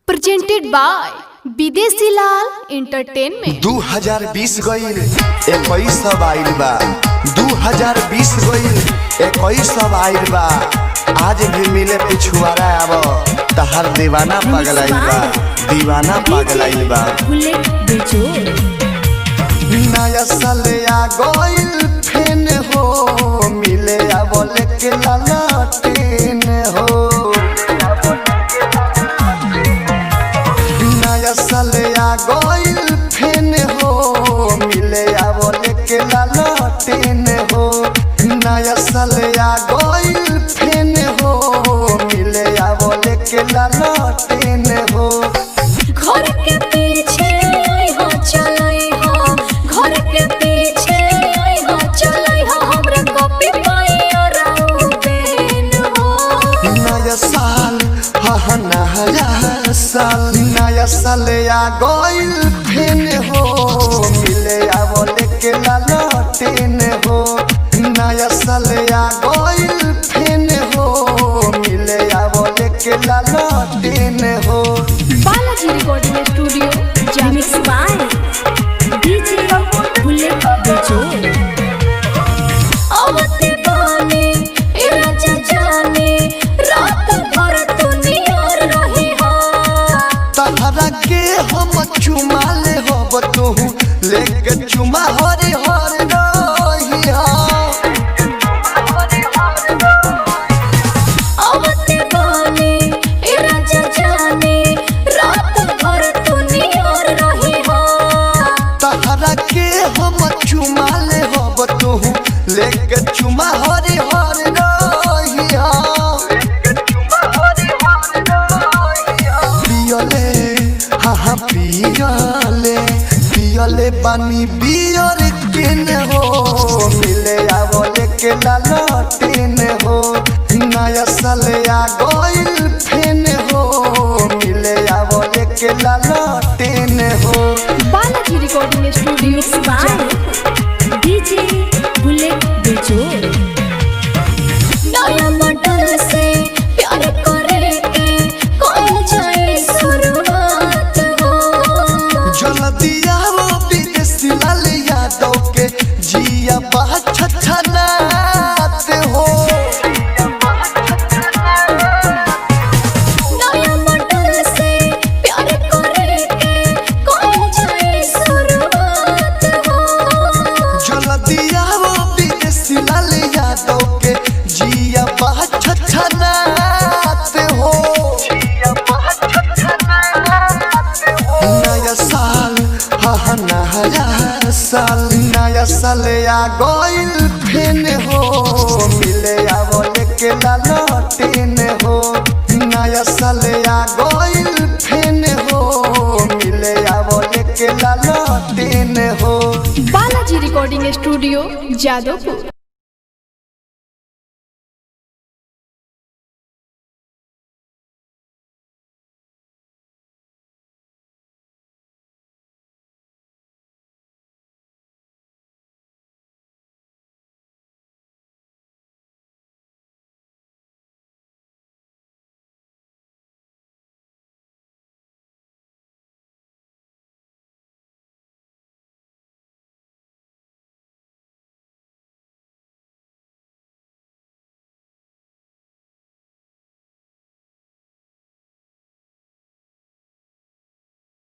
presented by विदेशी लाल entertainment. 2020 गईल 21 आइल बा, 2020 गईल 21 आइल बा। आज भी मिले पिछुआरा आब तहार दीवाना पगलाइल बा, दीवाना पगलाइल बा। नया साल आ गईल फेन हो, मिले बोले के ललटेन हो। नया साल आ गईल फेन हो, मिले बोले के ललटेन हो। नया साल आ गईल फेन हो, मिले बोले के ललटेन हो। घर के पीछे हो चलई हो, घर के पीछे हो चलई हो, हमरा कॉपी पाई और बेन हो। नया साल हा नया साल, नया साल आ गईल फेन हो, मिले बोले के ललटेन हो। नया साल आ गईल फेन हो, मिले बोले के ललटेन हो। Balaji recording studio mix by DJ Bullet Bejod. आवते बाने ए राजा जाने, रात भर तू नियर रही हो। तहरा के हम चुमा ले हो, तू लेके चुमा हरे हर रही हो। आवते बाने ए राजा जाने, रात भर तू नियर रही हो। तहरा के हम चुमा ले हो, तू लेके चुमा हरे हर रही हो। पियले हाँ पियले पियले पानी बियर केन हो, मिले बोले के ललटेन हो। नया साल आ गईल फेन हो, मिले बोले के ललटेन हो। Balaji recording studio by DJ Bullet Bejod. नया मॉडल से प्यार करे के कौन जाए शुरुआत हो। जल्दी आओ विदेशी लाल यादव के जिया बहुत छछनात हो। नया मॉडल से प्यार करे के कौन जाए शुरुआत हो। जल्दी आओ विदेशी लाल यादव के जिया बहुत छछनात हो। नया साल हाँ नया साल, नया साल आ गईल फेन हो, मिले बोले के ललटेन हो। नया साल आ गईल फेन हो, मिले बोले के ललटेन हो। Balaji recording studio Jadavpur.